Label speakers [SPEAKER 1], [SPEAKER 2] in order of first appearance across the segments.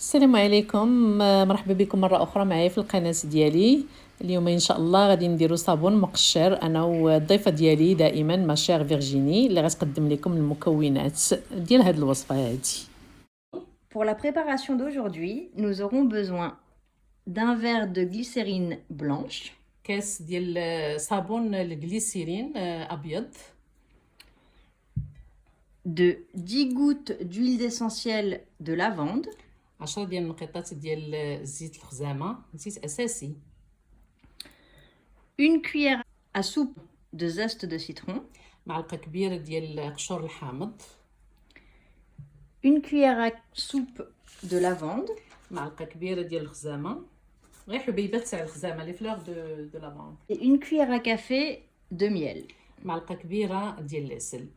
[SPEAKER 1] السلام عليكم مرحبا بكم مرة أخرى معايا في القناة ديالي. اليوم إن شاء الله غادي نديرو صابون مقشر أنا والضيفة ديالي دائما ما شير فيرجيني اللي غتقدم لكم المكونات ديال هاد الوصفة هادي.
[SPEAKER 2] Pour la préparation d'aujourd'hui, nous aurons besoin d'un verre de glycérine blanche,
[SPEAKER 1] كاس ديال صابون الجليسيرين أبيض،
[SPEAKER 2] de 10 gouttes d'huile essentielle de lavande,
[SPEAKER 1] 10 ديال النقيطات ديال زيت الخزامة، زيت أساسي،
[SPEAKER 2] une cuillère à soupe de zeste de citron,
[SPEAKER 1] معلقة كبيرة ديال قشور الحامض،
[SPEAKER 2] une cuillère à soupe de lavande,
[SPEAKER 1] معلقة كبيرة ديال الخزامة، غير حبيبات تاع الخزامة لي فلور دو لافاند،
[SPEAKER 2] et une cuillère à café de miel.
[SPEAKER 1] معلقة كبيرة ديال العسل.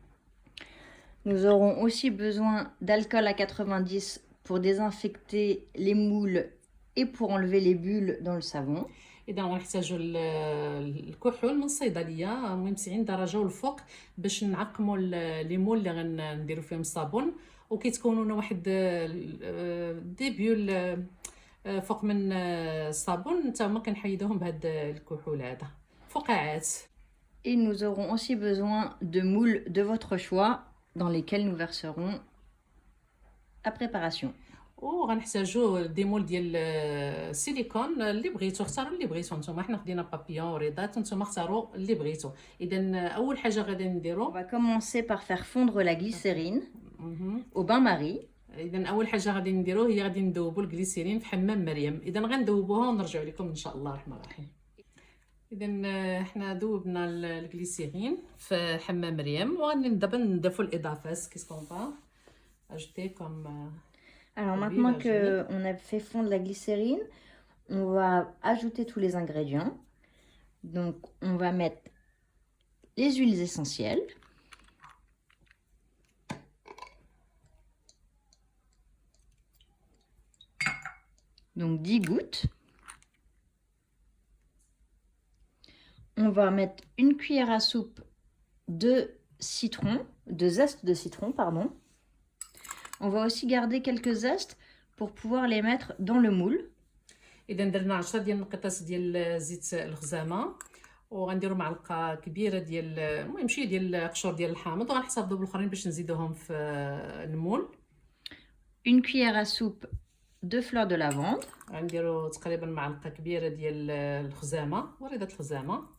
[SPEAKER 2] Nous aurons aussi besoin d'alcool à 90 pour désinfecter les moules et pour enlever les bulles dans le savon.
[SPEAKER 1] اذا غنحتاجوا الكحول من الصيدليه، المهم 90 درجه والفوق باش نعقموا لي مول اللي غنديروا فيهم الصابون، وكيتكونوا لنا واحد ديبيول فوق من الصابون حتى هما كنحيدوهم بهاد الكحول هذا فقاعات.
[SPEAKER 2] Et nous aurons aussi besoin de moules de votre choix dans lesquels nous verserons la préparation.
[SPEAKER 1] وغنحتاجوا دي مول ديال السيليكون اللي بغيتو، اختاروا اللي بغيتو نتوما. حنا خدينا بابيون وريضات، نتوما اختاروا اللي بغيتو. اذا اول حاجه غادي نديرو
[SPEAKER 2] On va commencer par faire fondre la glycérine au bain-marie.
[SPEAKER 1] اذا اول حاجه غادي نديرو هي غادي ندوبوا الجليسيرين في حمام مريم. اذا غندوبوها ونرجعوا لكم ان شاء الله الرحمن الرحيم. اذا حنا ذوبنا الجليسيرين في حمام مريم وغادي دابا نضيفوا الاضافات كيسكون با اجوتي كوم.
[SPEAKER 2] Alors maintenant qu'on a fait fondre la glycérine, on va ajouter tous les ingrédients. Donc on va mettre les huiles essentielles. Donc 10 gouttes. On va mettre une cuillère à soupe de citron, de zeste de citron, pardon. On va aussi garder quelques zestes pour pouvoir les mettre dans le moule.
[SPEAKER 1] اذا درنا 10 ديال النقيطات ديال زيت الخزامه، وغنديروا معلقه كبيره ديال المهم شي ديال قشور ديال الحامض، وغنحتفظوا بالاخرين باش نزيدوهم في المول.
[SPEAKER 2] Une cuillère à soupe de fleurs de lavande.
[SPEAKER 1] غنديروا تقريبا معلقه كبيره ديال الخزامه وريضه الخزامه.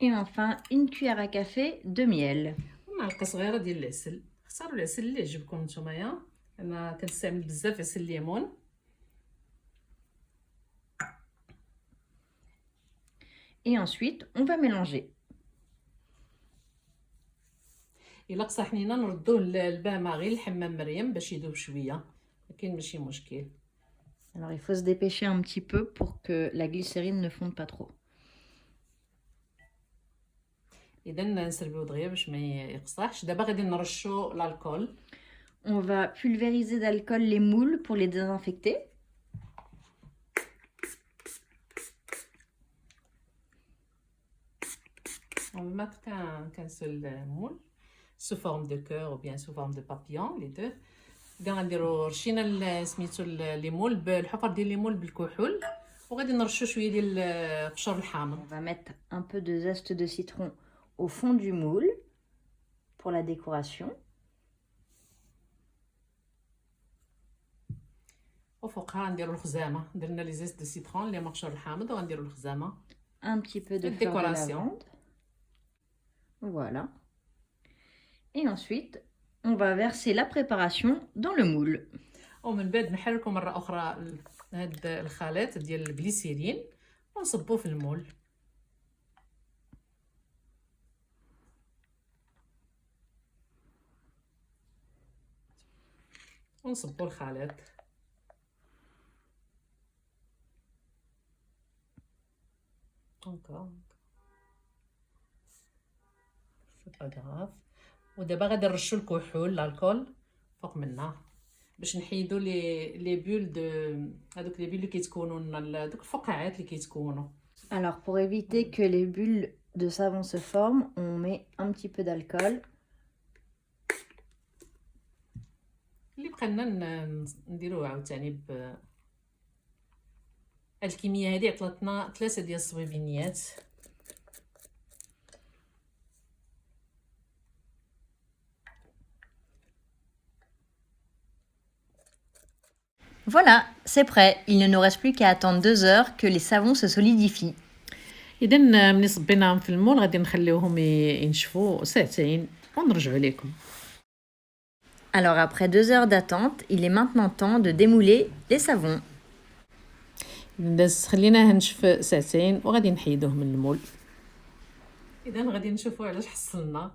[SPEAKER 2] Et enfin une cuillère à café de miel.
[SPEAKER 1] معلقه صغيره ديال العسل، اختاروا العسل اللي يعجبكم نتوما. انا كنستعمل بزاف عسل الليمون.
[SPEAKER 2] Et ensuite on va mélanger.
[SPEAKER 1] الا قصى حنينه نردوه للبان ماغي لحمام مريم باش يذوب شويه، لكن ماشي مشكل.
[SPEAKER 2] Alors il faut se dépêcher un petit peu pour que la glycérine ne fonde pas trop.
[SPEAKER 1] اذا نسربيو دغيا باش ما يقصحش. دابا غادي نرشوا الكحول.
[SPEAKER 2] On va pulvériser d'alcool les moules pour les désinfecter.
[SPEAKER 1] On va mettre qu'un seul moule sous forme de cœur ou bien sous forme de papillon, les deux. غنديروا رشينا سميتو لي مول بالحفر ديال لي مول بالكحول، وغادي نرشوا شويه ديال قشور الحامض.
[SPEAKER 2] On va mettre un peu de zeste de citron au fond du moule pour la décoration.
[SPEAKER 1] وفوقها نديروا الخزامه، درنا لي زيت دو سيترون اللي مقشور الحامض، وغنديروا الخزامه.
[SPEAKER 2] Un petit peu de fleur de lavande. Voilà. Et ensuite, on va verser la préparation dans le moule.
[SPEAKER 1] ومن بعد نحركوا مره اخرى هاد الخليط ديال الجليسيرين ونصبوه في المول. ونصبوا الخليط. encore c'est pas grave. ودابا غادي نرشوا الكحول الكحول فوق منها باش نحيدوا لي بول دو هذوك لي بول اللي كيتكونوا لنا، دوك الفقاعات اللي كيتكونوا.
[SPEAKER 2] Alors pour éviter que les bulles de savon se forment, on met un petit peu d'alcool
[SPEAKER 1] كيبقى لنا نديروه عاوتاني ب الكميه هذه عطلتنا 3 ديال الصبيبينيات.
[SPEAKER 2] Voilà, c'est prêt. Il ne nous reste plus qu'à attendre 2 heures que les savons se solidifient.
[SPEAKER 1] اذا ملي صبيناهم في المول غادي نخليوهم ينشفوا ساعتين ونرجعوا لكم.
[SPEAKER 2] Alors après 2 heures d'attente, il est maintenant temps de démouler les savons.
[SPEAKER 1] خليناه نشف ساعتين وغادي نحيدوه من المول. اذا غادي نشوفوا علاش حصلنا.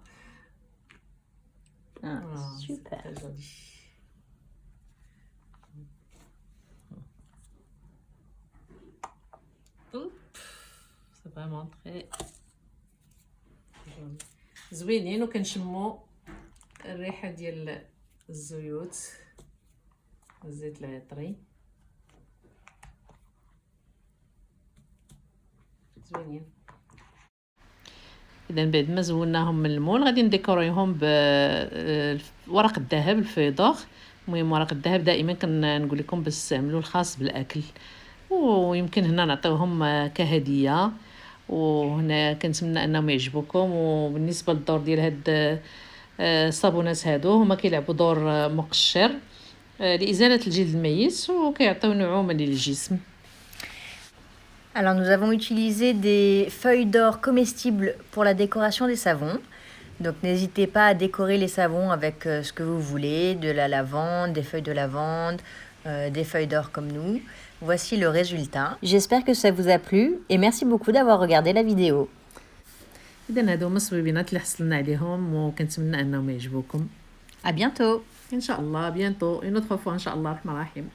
[SPEAKER 2] Super.
[SPEAKER 1] C'est vraiment très joli. زوينين وكنشموا الريحه ديال الزيوت الزيت العطري زوينين. اذا بعد ما زولناهم من المول غادي نديكوريهم بورق الذهب الفيضور. المهم ورق الذهب دائما كنقول لكم باش تعملوا الخاص بالاكل، ويمكن هنا نعطيوهم كهديه، وهنا كنتمنى انهم يعجبوكم. وبالنسبه للدور ديال هاد الصابونات هادو هما كيلعبوا دور مقشر لازاله الجلد الميت وكيعطيو نعومه للجسم.
[SPEAKER 2] Alors nous avons utilisé des feuilles d'or comestibles pour la décoration des savons. Donc n'hésitez pas à décorer les savons avec ce que vous voulez, de la lavande, des feuilles de lavande, des feuilles d'or comme nous. Voici le résultat. J'espère que ça vous a plu et merci beaucoup d'avoir regardé la vidéo.
[SPEAKER 1] اذا هادو هما الصبيبينات اللي حصلنا عليهم وكنتمنى انهم يعجبوكم.
[SPEAKER 2] À bientôt.
[SPEAKER 1] ان شاء الله بيانتو اون اوتر فوا ان شاء الله الرحمن الرحيم.